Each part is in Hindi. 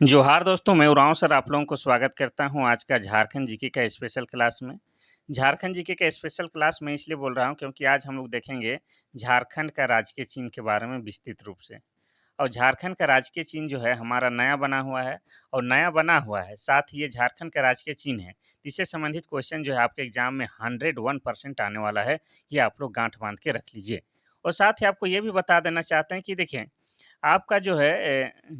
जोहार दोस्तों, मैं उरांव सर आप लोगों को स्वागत करता हूँ आज का झारखंड जीके का स्पेशल क्लास में। झारखंड जीके का स्पेशल क्लास मैं इसलिए बोल रहा हूँ क्योंकि आज हम लोग देखेंगे झारखंड का राजकीय चिन्ह के बारे में विस्तृत रूप से। और झारखंड का राजकीय चिन्ह जो है हमारा नया बना हुआ है और नया बना हुआ है, साथ ही ये झारखंड का राजकीय चिन्ह है। इससे संबंधित क्वेश्चन जो है आपके एग्जाम में 101% आने वाला है, ये आप लोग गाँठ बाँध के रख लीजिए। और साथ ही आपको ये भी बता देना चाहते हैं कि देखिए आपका जो है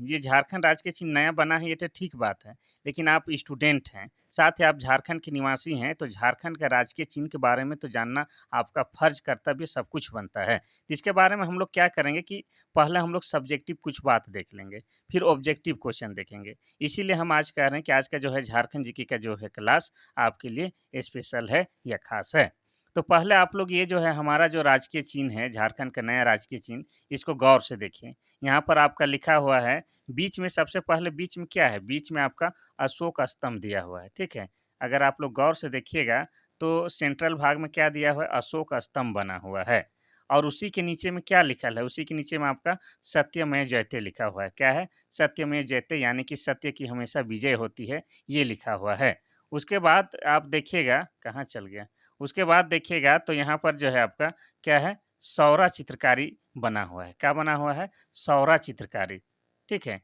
ये झारखंड राज्य के चिन्ह नया बना है ये तो ठीक बात है, लेकिन आप स्टूडेंट हैं, साथ ही आप झारखंड के निवासी हैं, तो झारखंड का राजकीय चिन्ह के बारे में तो जानना आपका फ़र्ज़, कर्तव्य सब कुछ बनता है। तो इसके बारे में हम लोग क्या करेंगे कि पहले हम लोग सब्जेक्टिव कुछ बात देख लेंगे, फिर ऑब्जेक्टिव क्वेश्चन देखेंगे। इसीलिए हम आज कह रहे हैं कि आज का जो है झारखंड जीके का जो है क्लास आपके लिए स्पेशल है या ख़ास है। तो पहले आप लोग ये जो है हमारा जो राजकीय चिन्ह है, झारखंड का नया राजकीय चिन्ह, इसको गौर से देखिए। यहाँ पर आपका लिखा हुआ है, बीच में सबसे पहले बीच में क्या है? बीच में आपका अशोक स्तंभ दिया हुआ है, ठीक है? अगर आप लोग गौर से देखिएगा, तो सेंट्रल भाग में क्या दिया हुआ है? अशोक स्तंभ बना हुआ है और उसी के नीचे में क्या लिखल है? उसी के नीचे में आपका सत्यमेव जयते लिखा हुआ है। क्या है? सत्यमेव जयते यानी कि सत्य की हमेशा विजय होती है, ये लिखा हुआ है। उसके बाद आप देखिएगा कहाँ चल गया? उसके बाद देखिएगा तो यहाँ पर जो है आपका क्या है? सौरा चित्रकारी बना हुआ है। क्या बना हुआ है? सौरा चित्रकारी, ठीक है?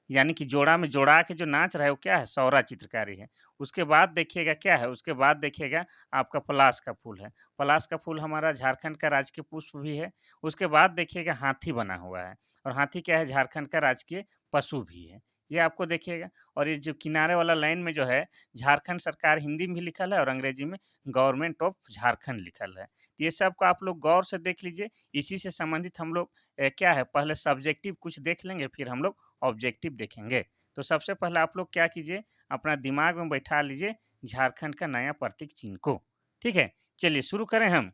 यानी कि जोड़ा में जोड़ा के जो नाच रहा है वो क्या है? सौरा चित्रकारी है। उसके बाद देखिएगा क्या है? उसके बाद देखिएगा आपका पलाश का फूल है। पलाश का फूल हमारा झारखंड का राजकीय पुष्प भी है। उसके बाद देखिएगा हाथी बना हुआ है और हाथी क्या है? झारखंड का राजकीय पशु भी है। ये आपको देखिएगा और ये जो किनारे वाला लाइन में जो है झारखंड सरकार हिंदी में भी लिखल है और अंग्रेजी में गवर्नमेंट ऑफ झारखंड लिखल है। तो ये सब को आप लोग गौर से देख लीजिए। इसी से संबंधित हम लोग क्या है पहले सब्जेक्टिव कुछ देख लेंगे फिर हम लोग ऑब्जेक्टिव देखेंगे। तो सबसे पहले आप लोग क्या कीजिए अपना दिमाग में बैठा लीजिए झारखंड का नया प्रतीक चिन्ह को। ठीक है? चलिए शुरू करें हम।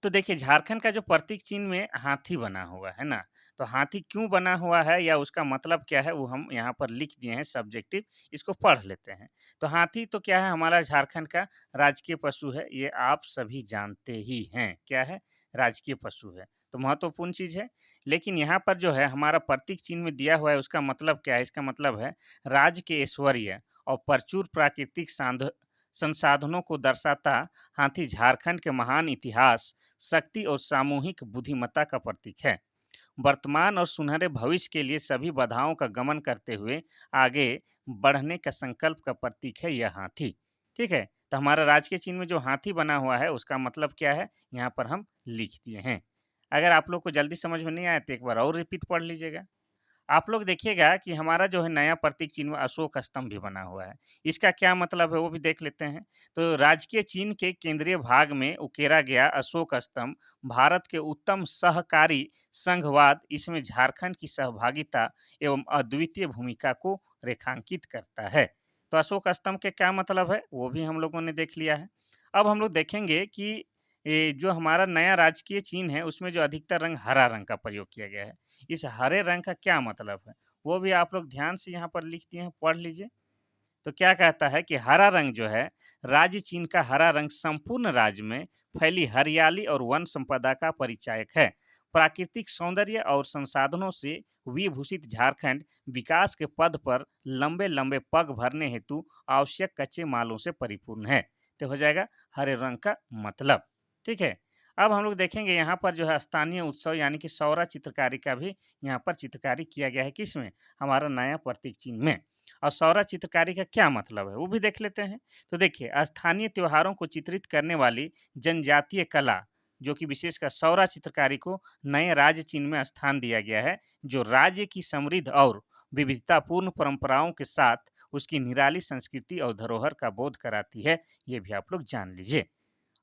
तो देखिए झारखंड का जो प्रतीक चिन्ह में हाथी बना हुआ है ना, तो हाथी क्यों बना हुआ है या उसका मतलब क्या है वो हम यहाँ पर लिख दिए हैं सब्जेक्टिव, इसको पढ़ लेते हैं। तो हाथी तो क्या है हमारा झारखंड का राजकीय पशु है, ये आप सभी जानते ही हैं। क्या है? राजकीय पशु है, तो महत्वपूर्ण चीज़ है। लेकिन यहाँ पर जो है हमारा प्रतीक चिन्ह में दिया हुआ है उसका मतलब क्या है? इसका मतलब है राज्य के ऐश्वर्य और प्रचुर प्राकृतिक संसाधनों को दर्शाता हाथी झारखंड के महान इतिहास, शक्ति और सामूहिक बुद्धिमत्ता का प्रतीक है। वर्तमान और सुनहरे भविष्य के लिए सभी बाधाओं का गमन करते हुए आगे बढ़ने का संकल्प का प्रतीक है यह हाथी। ठीक है? तो हमारा राजकीय चिन्ह में जो हाथी बना हुआ है उसका मतलब क्या है? यहाँ पर हम लिख दिए हैं। अगर आप लोग को जल्दी समझ में नहीं आया तो एक बार और रिपीट पढ़ लीजिएगा। आप लोग देखिएगा कि हमारा जो है नया प्रतीक चिन्ह में अशोक स्तंभ भी बना हुआ है। इसका क्या मतलब है वो भी देख लेते हैं। तो राजकीय चिन्ह के केंद्रीय भाग में उकेरा गया अशोक स्तंभ भारत के उत्तम सहकारी संघवाद इसमें झारखंड की सहभागिता एवं अद्वितीय भूमिका को रेखांकित करता है। तो अशोक स्तंभ के क्या मतलब है वो भी हम लोगों ने देख लिया है। अब हम लोग देखेंगे कि ये जो हमारा नया राजकीय चिन्ह है उसमें जो अधिकतर रंग हरा रंग का प्रयोग किया गया है। इस हरे रंग का क्या मतलब है? वो भी आप लोग ध्यान से यहाँ पर लिख दिए हैं, पढ़ लीजिए। तो क्या कहता है कि हरा रंग जो है, राज्य चीन का हरा रंग संपूर्ण राज्य में फैली हरियाली और वन संपदा का परिचायक है। प्राकृतिक सौंदर्य और संसाधनों से विभूषित झारखंड विकास के पद पर लंबे-लंबे पग भरने हेतु आवश्यक कच्चे मालों से परिपूर्ण है। तो हो जाएगा हरे रंग का मतलब। ठीक है? अब हम लोग देखेंगे यहाँ पर जो है स्थानीय उत्सव यानी कि सौरा चित्रकारी का भी यहाँ पर चित्रकारी किया गया है किसमें? हमारा नया प्रतीक चिन्ह में। और सौरा चित्रकारी का क्या मतलब है वो भी देख लेते हैं। तो देखिए स्थानीय त्योहारों को चित्रित करने वाली जनजातीय कला जो कि विशेषकर सौरा चित्रकारी को नए राज्य चिन्ह में स्थान दिया गया है, जो राज्य की समृद्ध और विविधतापूर्ण परंपराओं के साथ उसकी निराली संस्कृति और धरोहर का बोध कराती है। ये भी आप लोग जान लीजिए।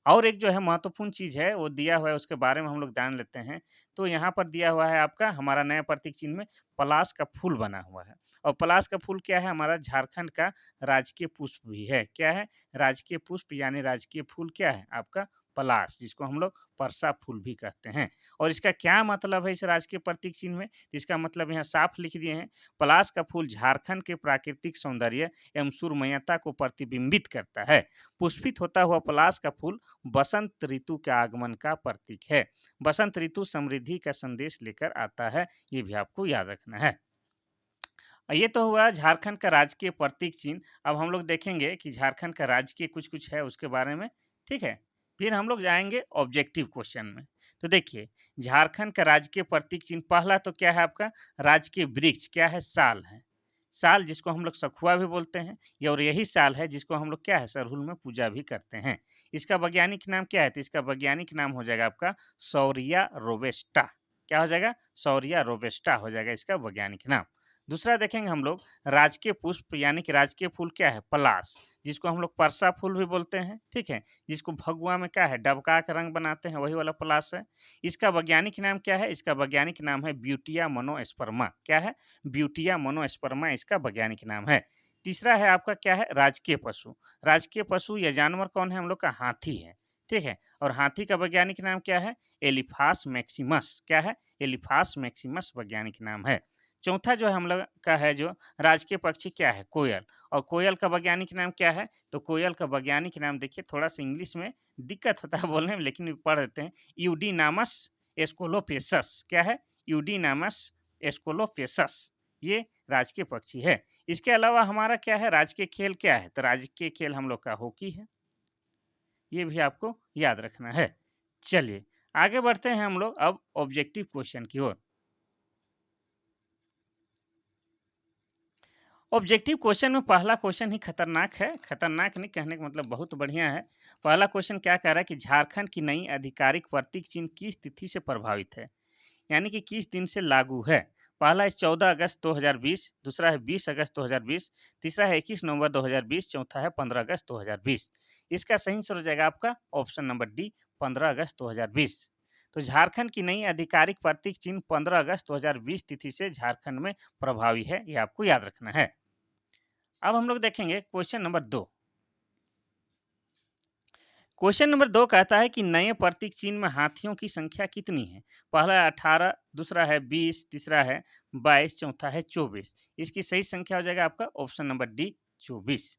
और एक जो है महत्वपूर्ण चीज़ है वो दिया हुआ है उसके बारे में हम लोग जान लेते हैं। तो यहाँ पर दिया हुआ है आपका हमारा नया प्रतीक चिन्ह में पलाश का फूल बना हुआ है और पलाश का फूल क्या है? हमारा झारखंड का राजकीय पुष्प भी है। क्या है? राजकीय पुष्प यानी राजकीय फूल क्या है? आपका पलाश, जिसको हम लोग परसा फूल भी कहते हैं। और इसका क्या मतलब है इस राजकीय प्रतीक चिन्ह में? तो इसका मतलब यहाँ साफ लिख दिए हैं, पलाश का फूल झारखंड के प्राकृतिक सौंदर्य एवं सुरमयता को प्रतिबिंबित करता है। पुष्पित होता हुआ पलाश का फूल बसंत ऋतु के आगमन का प्रतीक है। बसंत ऋतु समृद्धि का संदेश लेकर आता है, ये भी आपको याद रखना है। ये तो हुआ झारखंड का राजकीय प्रतीक चिन्ह। अब हम लोग देखेंगे कि झारखंड का राजकीय कुछ-कुछ है उसके बारे में, ठीक है? फिर हम लोग जाएँगे ऑब्जेक्टिव क्वेश्चन में। तो देखिए, झारखंड का राजकीय प्रतीक चिन्ह पहला तो क्या है आपका राजकीय वृक्ष क्या है? साल है। साल जिसको हम लोग सखुआ भी बोलते हैं ये और यही साल है जिसको हम लोग क्या है सरहुल में पूजा भी करते हैं। इसका वैज्ञानिक नाम क्या है? तो इसका वैज्ञानिक नाम हो जाएगा आपका सौरिया रोबस्टा। क्या हो जाएगा? सौरिया रोबस्टा हो जाएगा इसका वैज्ञानिक नाम। दूसरा देखेंगे हम लोग राजकीय पुष्प यानी कि राजकीय फूल क्या है? पलाश, जिसको हम लोग परसा फूल भी बोलते हैं, ठीक है? जिसको भगवा में क्या है डबका के रंग बनाते हैं वही वाला पलाश है। इसका वैज्ञानिक नाम क्या है? इसका वैज्ञानिक नाम है ब्यूटिया मोनोस्पर्मा। क्या है? ब्यूटिया मोनोस्पर्मा इसका वैज्ञानिक नाम है। तीसरा है आपका क्या है? राजकीय पशु। राजकीय पशु या जानवर कौन है? हम लोग का हाथी है, ठीक है? और हाथी का वैज्ञानिक नाम क्या है? एलिफास मैक्सिमस। क्या है? एलिफास मैक्सिमस वैज्ञानिक नाम है। चौथा जो है हम लोग का है जो राजकीय पक्षी क्या है? कोयल। और कोयल का वैज्ञानिक नाम क्या है? तो कोयल का वैज्ञानिक नाम देखिए थोड़ा-सा इंग्लिश में दिक्कत होता है बोलने में लेकिन पढ़ लेते हैं। यूडीनामस एस्कोलोपेसस। क्या है? यूडीनामस एस्कोलोपेसस। ये राजकीय पक्षी है। इसके अलावा हमारा क्या है? राजकीय खेल क्या है? तो राजकीय खेल हम लोग का हॉकी है। ये भी आपको याद रखना है। चलिए, आगे बढ़ते हैं हम लोग अब ऑब्जेक्टिव क्वेश्चन की ओर। ऑब्जेक्टिव क्वेश्चन में पहला क्वेश्चन ही खतरनाक है। खतरनाक नहीं कहने का मतलब बहुत बढ़िया है। पहला क्वेश्चन क्या कह रहा है कि झारखंड की नई आधिकारिक प्रतीक चिन्ह किस तिथि से प्रभावित है? यानी कि किस दिन से लागू है? पहला है 14 अगस्त 2020, दूसरा है 20 अगस्त 2020, तीसरा है 21 नवंबर 2020, चौथा है 15 अगस्त 2020। इसका सही आंसर हो जाएगा आपका ऑप्शन नंबर डी 15 अगस्त 2020। तो झारखंड की नई आधिकारिक प्रतीक चिन्ह 15 अगस्त 2020 तिथि से झारखंड में प्रभावी है, ये आपको याद रखना है। अब हम लोग देखेंगे क्वेश्चन नंबर 2। क्वेश्चन नंबर 2 कहता है कि नए प्रतीक चिन्ह में हाथियों की संख्या कितनी है? पहला है 18, दूसरा है 20, तीसरा है 22, चौथा है 24। इसकी सही संख्या हो जाएगा आपका ऑप्शन नंबर डी 24।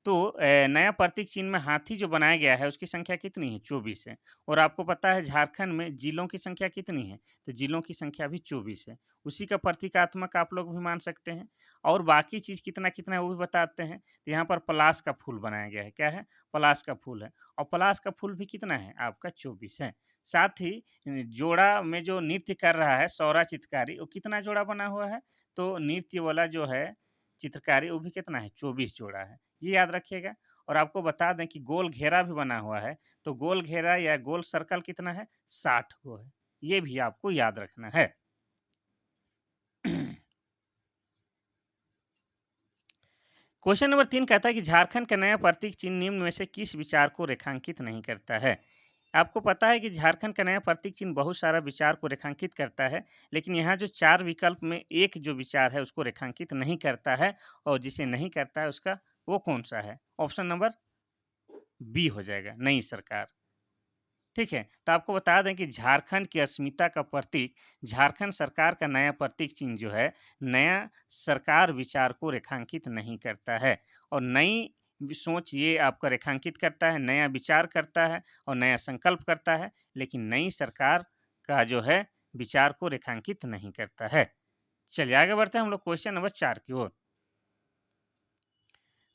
तो नया प्रतीक चिन्ह में हाथी जो बनाया गया है उसकी संख्या कितनी है? 24 है। और आपको पता है झारखंड में जिलों की संख्या कितनी है? तो जिलों की संख्या भी 24 है। उसी का प्रतीकात्मक आप लोग भी मान सकते हैं। और बाकी चीज़ कितना-कितना है वो भी बताते हैं। तो यहाँ पर पलाश का फूल बनाया गया है। क्या है? पलाश का फूल है। और पलाश का फूल भी कितना है? आपका 24 है। साथ ही जोड़ा में जो नृत्य कर रहा है सौरा चित्रकारी वो कितना जोड़ा बना हुआ है? तो नृत्य वाला जो है चित्रकारी वो भी कितना है? 24 जोड़ा है। ये याद रखिएगा। और आपको बता दें कि गोल घेरा भी बना हुआ है। तो गोल घेरा या गोल सर्कल कितना है? 60 गो है। ये भी आपको याद रखना है। क्वेश्चन नंबर 3 कहता है कि झारखंड का नया प्रतीक चिन्ह निम्न में से किस विचार को रेखांकित नहीं करता है? आपको पता है कि झारखंड का नया प्रतीक चिन्ह बहुत सारा विचार को रेखांकित करता है, लेकिन यहाँ जो 4 विकल्प में एक जो विचार है उसको रेखांकित नहीं करता है और जिसे नहीं करता है उसका वो कौन-सा है? ऑप्शन नंबर बी हो जाएगा, नई सरकार। ठीक है, तो आपको बता दें कि झारखंड की अस्मिता का प्रतीक झारखंड सरकार का नया प्रतीक चिन्ह जो है, नया सरकार विचार को रेखांकित नहीं करता है और नई सोच ये आपका रेखांकित करता है, नया विचार करता है और नया संकल्प करता है, लेकिन नई सरकार का जो है विचार को रेखांकित नहीं करता है। चलिए आगे बढ़ते हैं हम लोग क्वेश्चन नंबर 4 की ओर।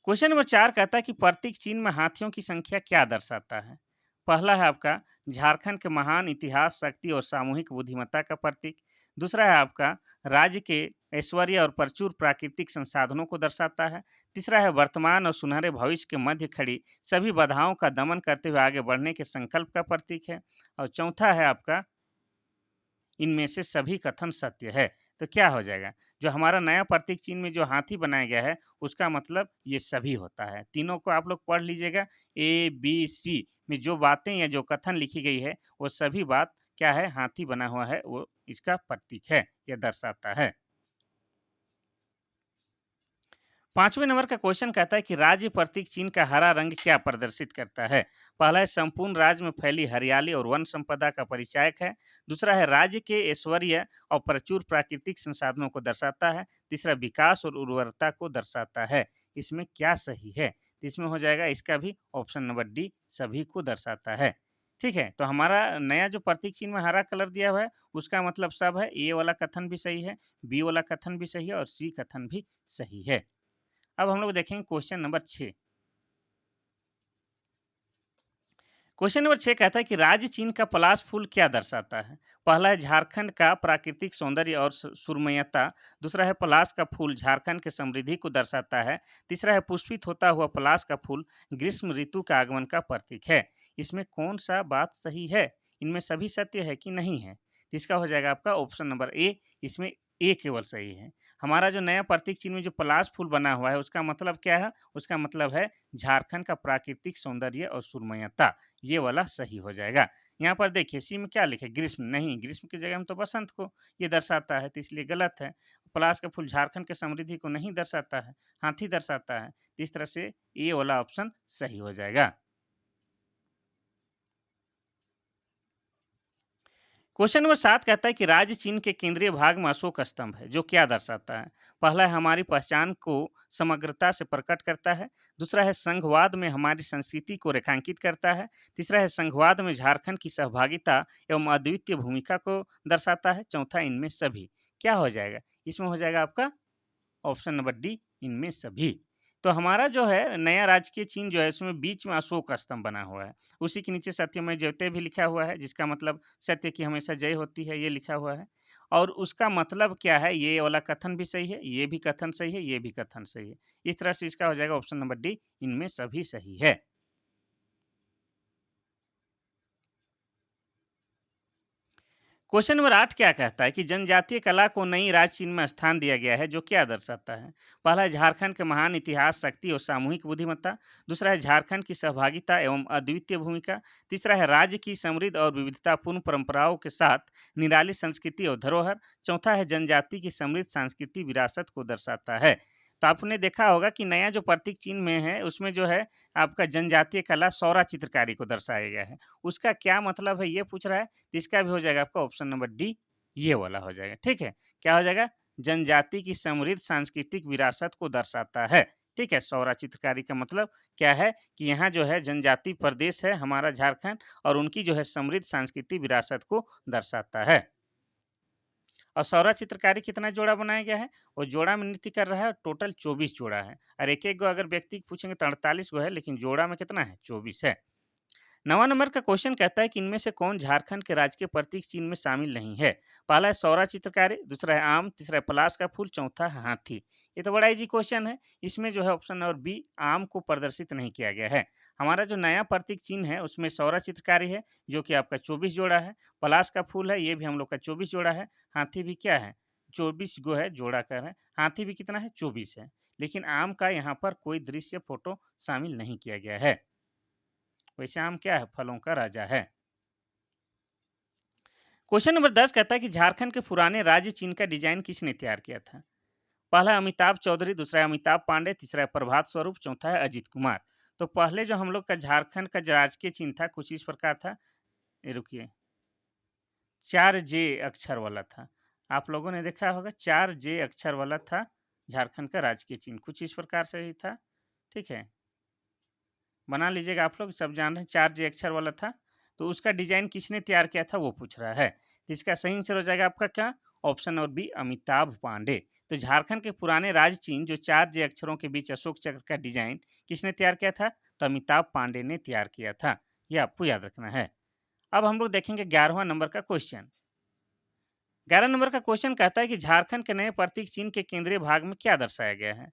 क्वेश्चन नंबर 4 कहता है कि प्रतीक चिन्ह में हाथियों की संख्या क्या दर्शाता है? पहला है आपका झारखंड के महान इतिहास, शक्ति और सामूहिक बुद्धिमत्ता का प्रतीक। दूसरा है आपका राज्य के ऐश्वर्य और प्रचुर प्राकृतिक संसाधनों को दर्शाता है। तीसरा है वर्तमान और सुनहरे भविष्य के मध्य खड़ी सभी बाधाओं का दमन करते हुए आगे बढ़ने के संकल्प का प्रतीक है। और चौथा है आपका इनमें से सभी कथन सत्य है। तो क्या हो जाएगा? जो हमारा नया प्रतीक चिन्ह में जो हाथी बनाया गया है, उसका मतलब ये सभी होता है। तीनों को आप लोग पढ़ लीजिएगा। ए, बी, सी में जो बातें या जो कथन लिखी गई है, वो सभी बात क्या है? हाथी बना हुआ है, वो इसका प्रतीक है, ये दर्शाता है। 5वें नंबर का क्वेश्चन कहता है कि राज्य प्रतीक चिन्ह का हरा रंग क्या प्रदर्शित करता है? पहला है संपूर्ण राज्य में फैली हरियाली और वन संपदा का परिचायक है। दूसरा है राज्य के ऐश्वर्य और प्रचुर प्राकृतिक संसाधनों को दर्शाता है। तीसरा विकास और उर्वरता को दर्शाता है। इसमें क्या सही है? तो इसमें हो जाएगा इसका भी ऑप्शन नंबर डी सभी को दर्शाता है। ठीक है, तो हमारा नया जो प्रतीक चिन्ह में हरा कलर दिया हुआ है, उसका मतलब सब है। ए वाला कथन भी सही है, बी वाला कथन भी सही है और सी कथन भी सही है। अब हम लोग देखेंगे क्वेश्चन नंबर 6। क्वेश्चन नंबर 6 कहता है कि राज्य चीन का पलाश फूल क्या दर्शाता है? पहला है झारखंड का प्राकृतिक सौंदर्य और सुरमयता। दूसरा है पलाश का फूल झारखंड की समृद्धि को दर्शाता है। तीसरा है पुष्पित होता हुआ पलाश का फूल ग्रीष्म ऋतु का आगमन का प्रतीक है। इसमें कौन सा बात सही है? इनमें सभी सत्य है कि नहीं है? तो इसका हो जाएगा आपका ऑप्शन नंबर ए। इसमें ए केवल सही है। हमारा जो नया प्रतीक चिन्ह में जो पलाश फूल बना हुआ है, उसका मतलब क्या है? उसका मतलब है झारखंड का प्राकृतिक सौंदर्य और सुरमयता। ये वाला सही हो जाएगा। यहाँ पर देखिए सी में क्या लिखे? ग्रीष्म। नहीं, ग्रीष्म की जगह में तो बसंत को ये दर्शाता है, तो इसलिए गलत है। पलाश का फूल झारखंड की समृद्धि को नहीं दर्शाता है, हाथी दर्शाता है। तो इस तरह से ये वाला ऑप्शन सही हो जाएगा। क्वेश्चन नंबर 7 कहता है कि राज्य चीन के केंद्रीय भाग में अशोक स्तंभ है, जो क्या दर्शाता है? पहला है हमारी पहचान को समग्रता से प्रकट करता है। दूसरा है संघवाद में हमारी संस्कृति को रेखांकित करता है। तीसरा है संघवाद में झारखंड की सहभागिता एवं अद्वितीय भूमिका को दर्शाता है। चौथा इनमें सभी। क्या हो जाएगा? इसमें हो जाएगा आपका ऑप्शन नंबर डी, इनमें सभी। तो हमारा जो है नया राजकीय चिन्ह जो है उसमें बीच में अशोक स्तंभ बना हुआ है। उसी के नीचे सत्यमेव जयते भी लिखा हुआ है, जिसका मतलब सत्य की हमेशा जय होती है, ये लिखा हुआ है। और उसका मतलब क्या है? ये वाला कथन भी सही है, ये भी कथन सही है, ये भी कथन सही है। इस तरह से इसका हो जाएगा ऑप्शन नंबर डी, इनमें सभी सही है। क्वेश्चन नंबर 8 क्या कहता है कि जनजातीय कला को नई राज चिन्ह में स्थान दिया गया है, जो क्या दर्शाता है? पहला है झारखंड के महान इतिहास, शक्ति और सामूहिक बुद्धिमत्ता। दूसरा है झारखंड की सहभागिता एवं अद्वितीय भूमिका। तीसरा है राज्य की समृद्ध और विविधतापूर्ण परंपराओं के साथ निराली संस्कृति और धरोहर। चौथा है जनजाति की समृद्ध सांस्कृतिक विरासत को दर्शाता है। तो आपने देखा होगा कि नया जो प्रतीक चिन्ह में है, उसमें जो है आपका जनजातीय कला सौरा चित्रकारी को दर्शाया गया है। उसका क्या मतलब है, ये पूछ रहा है। तो इसका भी हो जाएगा आपका ऑप्शन नंबर डी, ये वाला हो जाएगा। ठीक है, क्या हो जाएगा? जनजाति की समृद्ध सांस्कृतिक विरासत को दर्शाता है। ठीक है, सौरा चित्रकारी का मतलब क्या है कि यहाँ जो है जनजाति प्रदेश है हमारा झारखंड, और उनकी जो है समृद्ध सांस्कृतिक विरासत को दर्शाता है। और सौरा चित्रकारी कितना जोड़ा बनाया गया है? वो जोड़ा में नृत्य कर रहा है, टोटल 24 जोड़ा है। और एक एक गो अगर व्यक्ति पूछेंगे तो 48 गो है, लेकिन जोड़ा में कितना है? 24 है। 9वां नंबर का क्वेश्चन कहता है कि इनमें से कौन झारखंड के राजकीय प्रतीक चिन्ह में शामिल नहीं है? पहला है सौरा चित्रकारी, दूसरा है आम, तीसरा है पलाश का फूल, चौथा है हाथी। ये तो बड़ा इजी क्वेश्चन है। इसमें जो है ऑप्शन नंबर बी, आम को प्रदर्शित नहीं किया गया है। हमारा जो नया प्रतीक चिन्ह है उसमें सौरा चित्रकारी है, जो कि आपका 24 जोड़ा है। पलाश का फूल है, ये भी हम लोग का 24 जोड़ा है। हाथी भी क्या है? 24 गो है, जोड़ा कर है। हाथी भी कितना है? 24 है। लेकिन आम का यहाँ पर कोई दृश्य फोटो शामिल नहीं किया गया है। वैसे आम क्या है? फलों का राजा है। क्वेश्चन नंबर 10 कहता है कि झारखंड के पुराने राज्य चिन्ह का डिजाइन किसने तैयार किया था? पहला है अमिताभ चौधरी, दूसरा है अमिताभ पांडे, तीसरा है प्रभात स्वरूप, चौथा है अजीत कुमार। तो पहले जो हम लोग का झारखंड का जो राजकीय चिन्ह था कुछ इस प्रकार था। ये रुकिए, 4 जे अक्षर वाला था। आप लोगों ने देखा होगा 4 जे अक्षर वाला था झारखंड का राजकीय चिन्ह, कुछ इस प्रकार से ही था। ठीक है, बना लीजिएगा, आप लोग सब जान रहे हैं 4 जे अक्षर वाला था। तो उसका डिजाइन किसने तैयार किया था वो पूछ रहा है। तो इसका सही आंसर हो जाएगा आपका क्या? ऑप्शन और बी, अमिताभ पांडे। तो झारखंड के पुराने राज चिन्ह जो 4 जे अक्षरों के बीच अशोक चक्र का डिजाइन किसने तैयार किया था? तो अमिताभ पांडे ने तैयार किया था। ये आपको याद रखना है। अब हम लोग देखेंगे 11वां नंबर का क्वेश्चन। 11 नंबर का क्वेश्चन कहता है कि झारखंड के नए प्रतीक चिन्ह के केंद्रीय भाग में क्या दर्शाया गया है?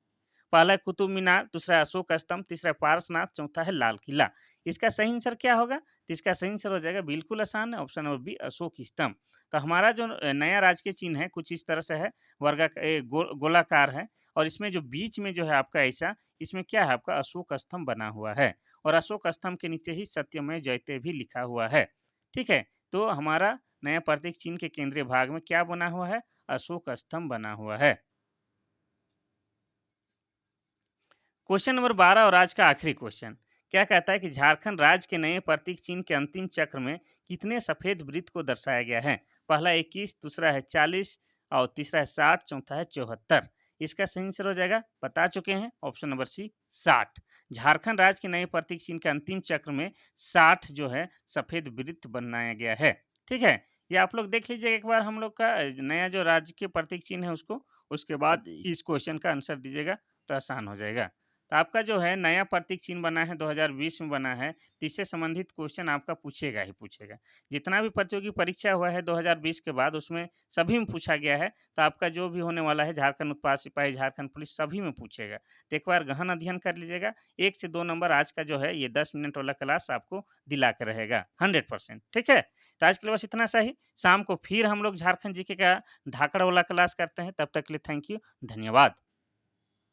पहला है कुतुब मीनार, दूसरा है अशोक स्तंभ, तीसरा है पारसनाथ, चौथा है लाल किला। इसका सही आंसर क्या होगा? तो इसका सही आंसर हो जाएगा, बिल्कुल आसान है, ऑप्शन नंबर बी, अशोक स्तंभ। तो हमारा जो नया राजकीय चिन्ह है कुछ इस तरह से है, गोलाकार है। और इसमें जो बीच में जो है आपका ऐसा, इसमें क्या है आपका अशोक स्तंभ बना हुआ है। और अशोक स्तंभ के नीचे ही सत्यमेव जयते भी लिखा हुआ है। ठीक है, तो हमारा नया प्रतीक चिन्ह के केंद्रीय भाग में क्या बना हुआ है? अशोक स्तंभ बना हुआ है। क्वेश्चन नंबर 12 और आज का आखिरी क्वेश्चन क्या कहता है कि झारखंड राज्य के नए प्रतीक चिन्ह के अंतिम चक्र में कितने सफेद वृत्त को दर्शाया गया है? पहला 21, दूसरा है 40 और तीसरा है 60, चौथा है 74। इसका सही आंसर हो जाएगा, बता चुके हैं, ऑप्शन नंबर सी, 60। झारखंड राज्य के नए प्रतीक चिन्ह के अंतिम चक्र में 60 जो है सफ़ेद वृत्त बनाया गया है। ठीक है? ये आप लोग देख लीजिए एक बार हम लोग का नया जो राज्य के प्रतीक चिन्ह है उसको, उसके बाद इस क्वेश्चन का आंसर दीजिएगा तो आसान हो जाएगा। तो आपका जो है नया प्रतीक चिन्ह बना है 2020 में बना है, तो इससे संबंधित क्वेश्चन आपका पूछेगा ही पूछेगा। जितना भी प्रतियोगी परीक्षा हुआ है 2020 के बाद उसमें सभी में पूछा गया है, तो आपका जो भी होने वाला है झारखंड उत्पाद सिपाही, झारखंड पुलिस सभी में पूछेगा। तो एक बार गहन अध्ययन कर लीजिएगा, 1 से 2 नंबर आज का जो है ये 10 मिनट वाला क्लास आपको दिला के रहेगा 100%। ठीक है? तो आज के लिए बस इतना सा ही। शाम को फिर हम लोग झारखंड जीके का धाकड़ वाला क्लास करते हैं, तब तक के लिए थैंक यू, धन्यवाद।